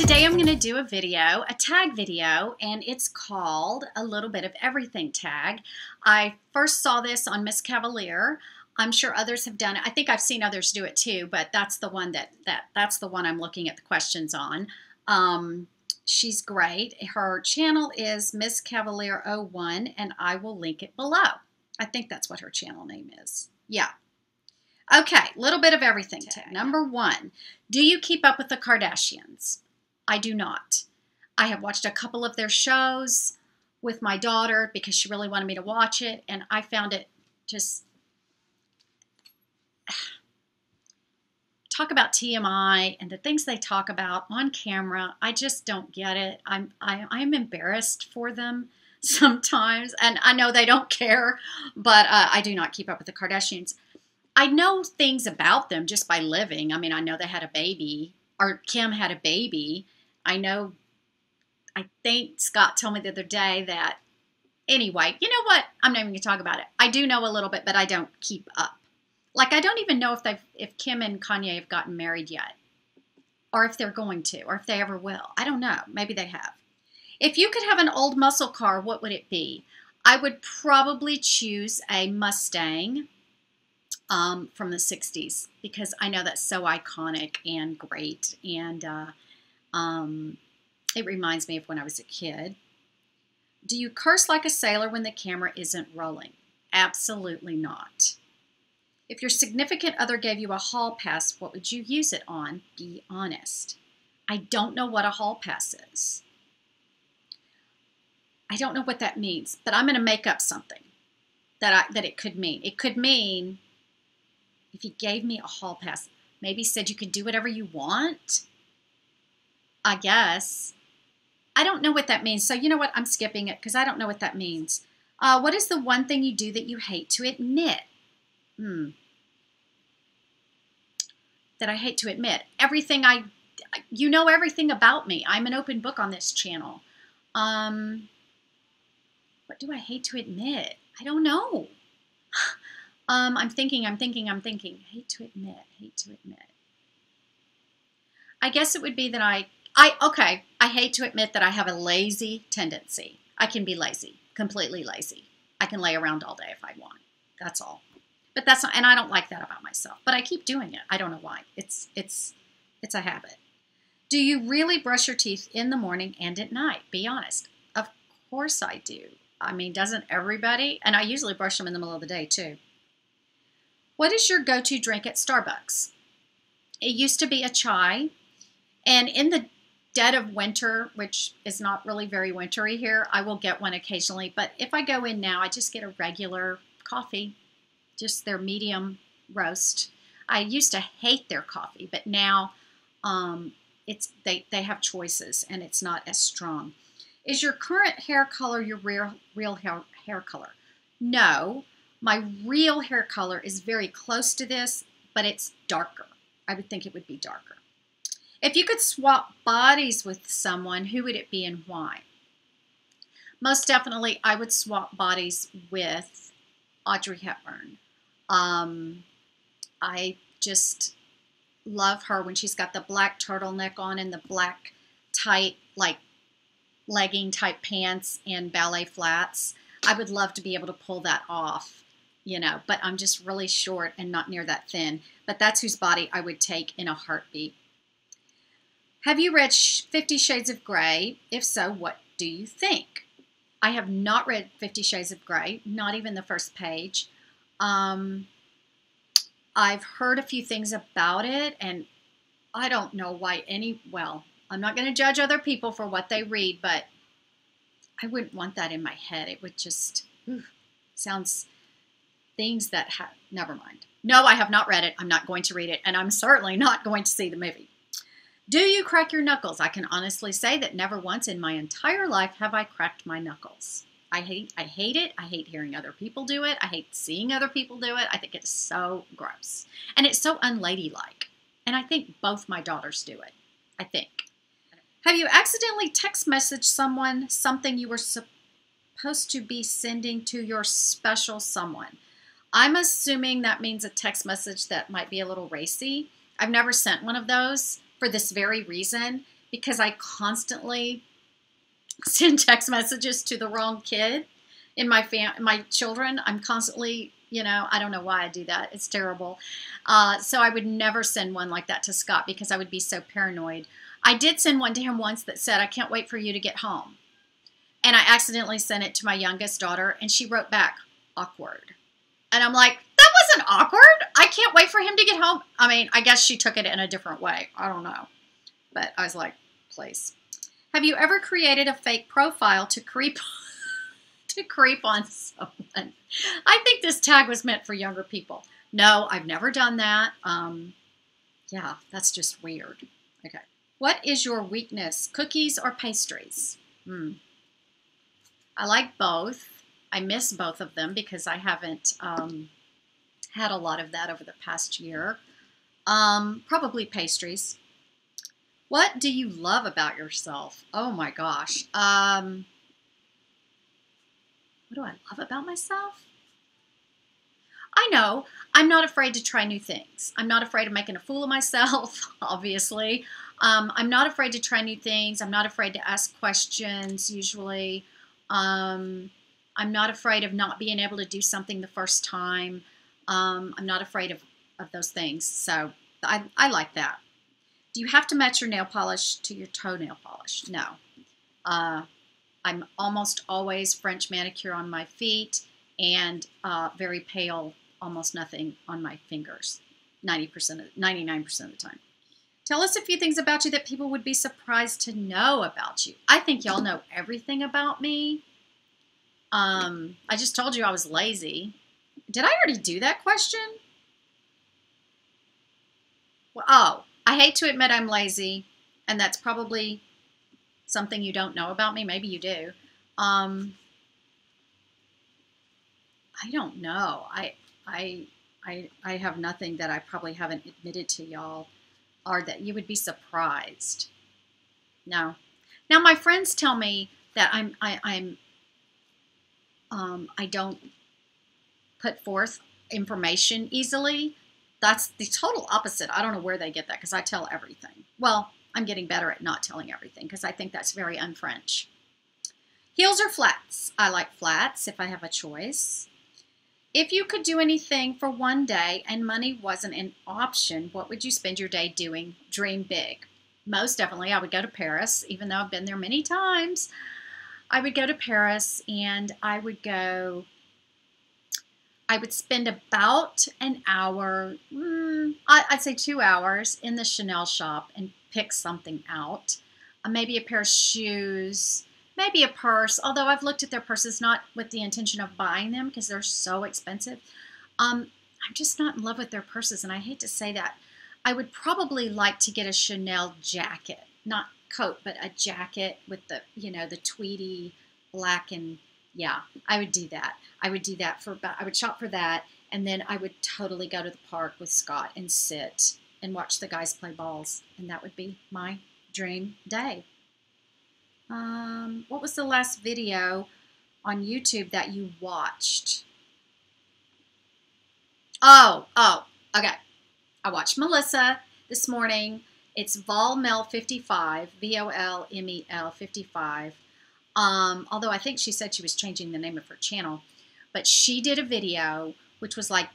Today I'm going to do a video, a tag video, and it's called A Little Bit of Everything Tag. I first saw this on Miss Cavalier. I'm sure others have done it. I think I've seen others do it too, but that's the one that's the one I'm looking at the questions on. She's great. Her channel is Miss Cavalier 01, and I will link it below. I think that's what her channel name is. Yeah. Okay, little bit of everything tag. Number 1, do you keep up with the Kardashians? I do not. I have watched a couple of their shows with my daughter because she really wanted me to watch it, and I found it just... Talk about TMI and the things they talk about on camera. I just don't get it. I'm embarrassed for them sometimes, and I know they don't care, but I do not keep up with the Kardashians. I know things about them just by living. I mean, I know they had a baby, or Kim had a baby. I know, I think Scott told me the other day that, anyway, you know what? I'm not even going to talk about it. I do know a little bit, but I don't keep up. Like, I don't even know if Kim and Kanye have gotten married yet, or if they're going to, or if they ever will. I don't know. Maybe they have. If you could have an old muscle car, what would it be? I would probably choose a Mustang from the 60s, because I know that's so iconic and great, and it reminds me of when I was a kid. Do you curse like a sailor when the camera isn't rolling? Absolutely not. If your significant other gave you a hall pass, what would you use it on? Be honest. I don't know what a hall pass is. I don't know what that means, but I'm going to make up something that it could mean. It could mean, if he gave me a hall pass, maybe said you could do whatever you want, I guess. I don't know what that means. So you know what? I'm skipping it because I don't know what that means. What is the one thing you do that you hate to admit? That I hate to admit. You know everything about me. I'm an open book on this channel. What do I hate to admit? I don't know. I'm thinking. Hate to admit. I guess it would be that I hate to admit that I have a lazy tendency. I can be lazy, completely lazy. I can lay around all day if I want. That's all. But that's not, and I don't like that about myself. But I keep doing it. I don't know why. It's a habit. Do you really brush your teeth in the morning and at night? Be honest. Of course I do. I mean, doesn't everybody? And I usually brush them in the middle of the day too. What is your go-to drink at Starbucks? It used to be a chai, and in the dead of winter, which is not really very wintry here, I will get one occasionally. But if I go in now, I just get a regular coffee, just their medium roast. I used to hate their coffee, but now they have choices, and it's not as strong. Is your current hair color your real hair color? No. My real hair color is very close to this, but it's darker. I would think it would be darker. If you could swap bodies with someone, who would it be and why? Most definitely, I would swap bodies with Audrey Hepburn. I just love her when she's got the black turtleneck on and the black tight, like legging type pants and ballet flats. I would love to be able to pull that off. You know, but I'm just really short and not near that thin. But that's whose body I would take in a heartbeat. Have you read 50 Shades of Grey? If so, what do you think? I have not read 50 Shades of Grey, not even the first page. I've heard a few things about it, and I don't know why well, I'm not going to judge other people for what they read, but I wouldn't want that in my head. It would just, sounds... Things that have, never mind. No, I have not read it. I'm not going to read it, and I'm certainly not going to see the movie. Do you crack your knuckles? I can honestly say that never once in my entire life have I cracked my knuckles. I hate it. I hate hearing other people do it. I hate seeing other people do it. I think it's so gross, and it's so unladylike. And I think both my daughters do it. I think. Have you accidentally text messaged someone something you were supposed to be sending to your special someone? I'm assuming that means a text message that might be a little racy. I've never sent one of those for this very reason, because I constantly send text messages to the wrong kid in my children. I'm constantly, I don't know why I do that. It's terrible. So I would never send one like that to Scott because I would be so paranoid. I did send one to him once that said, "I can't wait for you to get home." And I accidentally sent it to my youngest daughter, and she wrote back, "Awkward." And I'm like, that wasn't awkward. I can't wait for him to get home. I mean, I guess she took it in a different way. I don't know. But I was like, please. Have you ever created a fake profile to creep on someone? I think this tag was meant for younger people. No, I've never done that. Yeah, that's just weird. Okay. What is your weakness? Cookies or pastries? I like both. I miss both of them because I haven't had a lot of that over the past year. Probably pastries. What do you love about yourself? Oh my gosh. What do I love about myself? I know. I'm not afraid to try new things. I'm not afraid of making a fool of myself, obviously. I'm not afraid to try new things. I'm not afraid to ask questions, usually. I'm not afraid of not being able to do something the first time. I'm not afraid of those things. So I like that. Do you have to match your nail polish to your toenail polish? No. I'm almost always French manicure on my feet and very pale, almost nothing on my fingers, 99% of the time. Tell us a few things about you that people would be surprised to know about you. I think y'all know everything about me. I just told you I was lazy. Did I already do that question? Well, oh, I hate to admit I'm lazy, and that's probably something you don't know about me. Maybe you do. I don't know. I have nothing that I probably haven't admitted to y'all, or that you would be surprised. No. Now my friends tell me that I don't put forth information easily. That's the total opposite. I don't know where they get that because I tell everything. Well, I'm getting better at not telling everything because I think that's very un-French. Heels or flats? I like flats if I have a choice. If you could do anything for one day and money wasn't an option, what would you spend your day doing? Dream big. Most definitely, I would go to Paris, even though I've been there many times. I would go to Paris and I would spend about an hour, I'd say 2 hours in the Chanel shop and pick something out. Maybe a pair of shoes, maybe a purse, although I've looked at their purses not with the intention of buying them because they're so expensive. I'm just not in love with their purses, and I hate to say that. I would probably like to get a Chanel jacket, not coat, but a jacket with the, the tweedy black, and yeah, I would do that. I would shop for that, and then I would totally go to the park with Scott and sit and watch the guys play balls, and that would be my dream day. What was the last video on YouTube that you watched? Oh, okay. I watched Melissa this morning. It's Volmel55, Volmel 55. Although I think she said she was changing the name of her channel. But she did a video which was like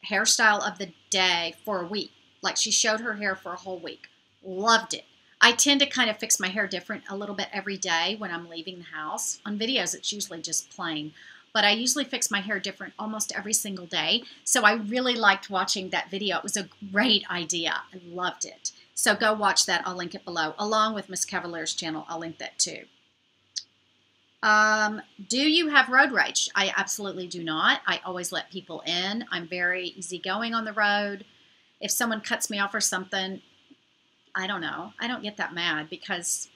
hairstyle of the day for a week. Like she showed her hair for a whole week. Loved it. I tend to kind of fix my hair different a little bit every day when I'm leaving the house. On videos, it's usually just plain. But I usually fix my hair different almost every single day. So I really liked watching that video. It was a great idea. I loved it. So go watch that. I'll link it below. Along with Miss Cavalier's channel, I'll link that too. Do you have road rage? I absolutely do not. I always let people in. I'm very easygoing on the road. If someone cuts me off or something, I don't know. I don't get that mad because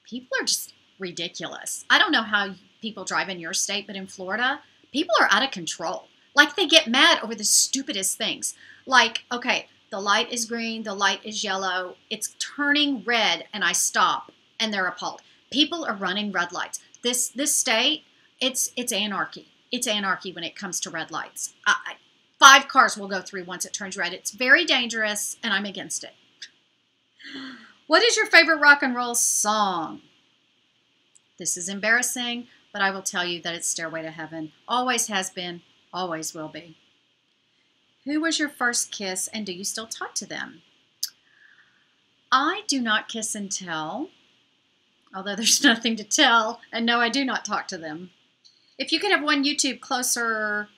people are just ridiculous. I don't know how people drive in your state, but in Florida, people are out of control. Like they get mad over the stupidest things. Like, okay, the light is green, the light is yellow, it's turning red, and I stop, and they're appalled. People are running red lights. This state, it's anarchy. It's anarchy when it comes to red lights. 5 cars will go through once it turns red. It's very dangerous, and I'm against it. What is your favorite rock and roll song? This is embarrassing, but I will tell you that it's Stairway to Heaven. Always has been, always will be. Who was your first kiss, and do you still talk to them? I do not kiss and tell, although there's nothing to tell, and no, I do not talk to them. If you could have one YouTube closer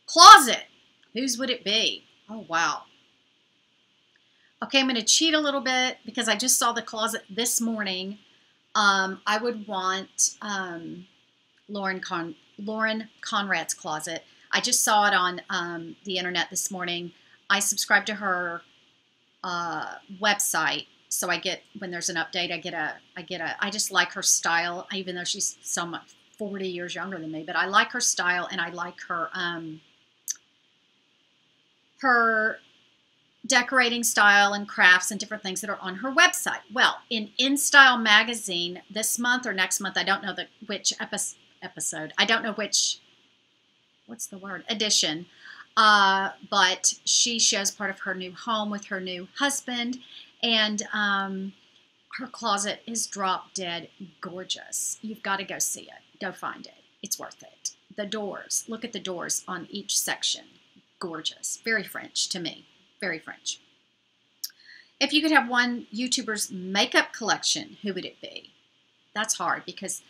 closet, whose would it be? Oh, wow. Okay, I'm going to cheat a little bit because I just saw the closet this morning. I would want Lauren Conrad's closet. I just saw it on the internet this morning. I subscribe to her website, so I get, when there's an update, I just like her style, even though she's so much 40 years younger than me, but I like her style, and I like her decorating style and crafts and different things that are on her website. Well, in InStyle magazine this month or next month, I don't know which episode, I don't know which, what's the word, edition, but she shows part of her new home with her new husband, and her closet is drop dead gorgeous. You've got to go see it. Go find it. It's worth it. The doors, look at the doors on each section. Gorgeous. Very French to me. Very French. If you could have one YouTuber's makeup collection, who would it be? That's hard because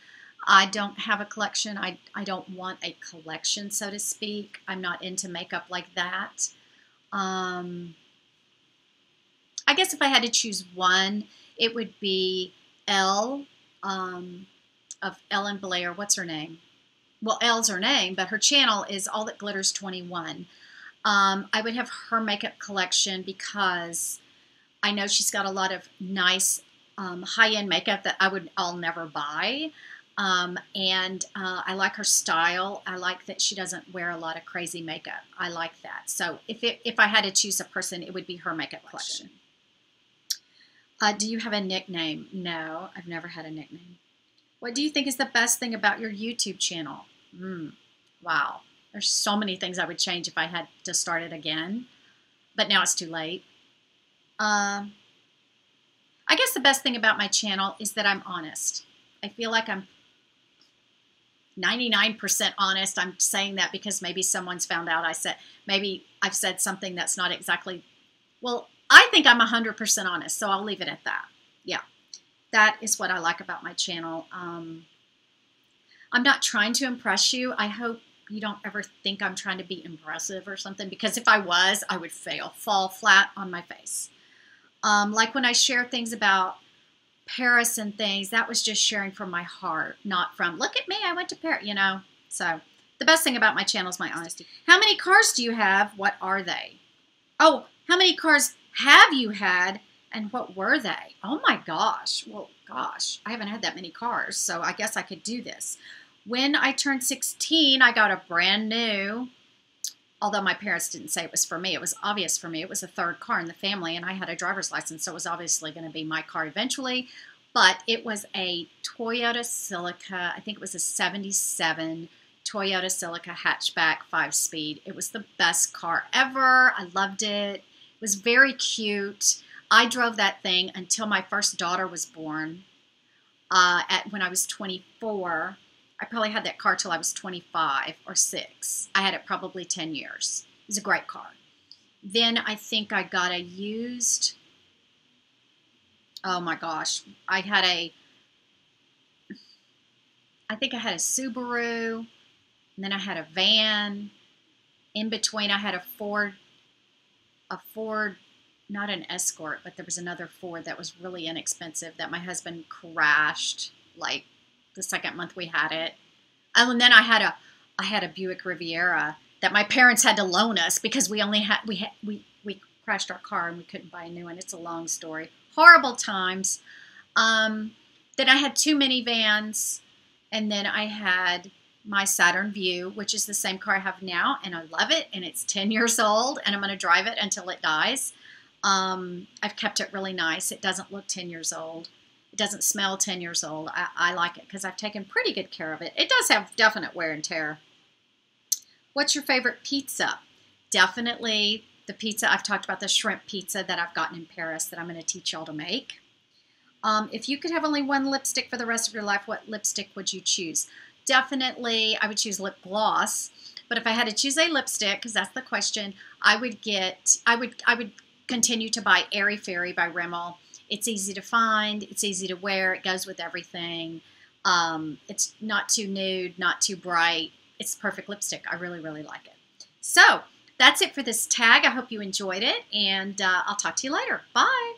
I don't have a collection. I don't want a collection, so to speak. I'm not into makeup like that. I guess if I had to choose one, it would be Elle, of Ellen Blair. What's her name? Well, Elle's her name, but her channel is All That Glitters 21. I would have her makeup collection because I know she's got a lot of nice high-end makeup that I'll never buy. And I like her style. I like that she doesn't wear a lot of crazy makeup. I like that. So if I had to choose a person, it would be her makeup collection. Do you have a nickname? No, I've never had a nickname. What do you think is the best thing about your YouTube channel? Wow. There's so many things I would change if I had to start it again, but now it's too late. I guess the best thing about my channel is that I'm honest. I feel like I'm 99% honest. I'm saying that because maybe someone's found out maybe I've said something that's not exactly, well, I think I'm 100% honest, so I'll leave it at that. Yeah, that is what I like about my channel. I'm not trying to impress you. I hope you don't ever think I'm trying to be impressive or something, because if I was, I would fall flat on my face. Like when I share things about Paris and things, that was just sharing from my heart, not from, look at me, I went to Paris, you know. So the best thing about my channel is my honesty. How many cars do you have? What are they? Oh, how many cars have you had, and what were they? Oh my gosh. Well, gosh, I haven't had that many cars, so I guess I could do this. When I turned 16, I got a brand new, although my parents didn't say it was for me. It was obvious for me. It was the third car in the family, and I had a driver's license, so it was obviously going to be my car eventually. But it was a Toyota Celica. I think it was a 77 Toyota Celica hatchback 5-speed. It was the best car ever. I loved it. It was very cute. I drove that thing until my first daughter was born when I was 24. I probably had that car till I was 25 or 6. I had it probably 10 years. It was a great car. Then I think I got a used, oh my gosh, I think I had a Subaru, and then I had a van. In between, I had a Ford, not an Escort, but there was another Ford that was really inexpensive that my husband crashed like the second month we had it. And then I had a Buick Riviera that my parents had to loan us because we crashed our car and we couldn't buy a new one. It's a long story. Horrible times. Then I had 2 minivans, and then I had my Saturn Vue, which is the same car I have now, and I love it, and it's 10 years old, and I'm going to drive it until it dies. I've kept it really nice. It doesn't look 10 years old. It doesn't smell 10 years old. I like it because I've taken pretty good care of it. It does have definite wear and tear. What's your favorite pizza? Definitely The pizza, I've talked about the shrimp pizza that I've gotten in Paris that I'm going to teach y'all to make. If you could have only one lipstick for the rest of your life, what lipstick would you choose? Definitely, I would choose lip gloss. But if I had to choose a lipstick, because that's the question, I would continue to buy Airy Fairy by Rimmel. It's easy to find. It's easy to wear. It goes with everything. It's not too nude, not too bright. It's the perfect lipstick. I really, really like it. So that's it for this tag. I hope you enjoyed it, and I'll talk to you later. Bye.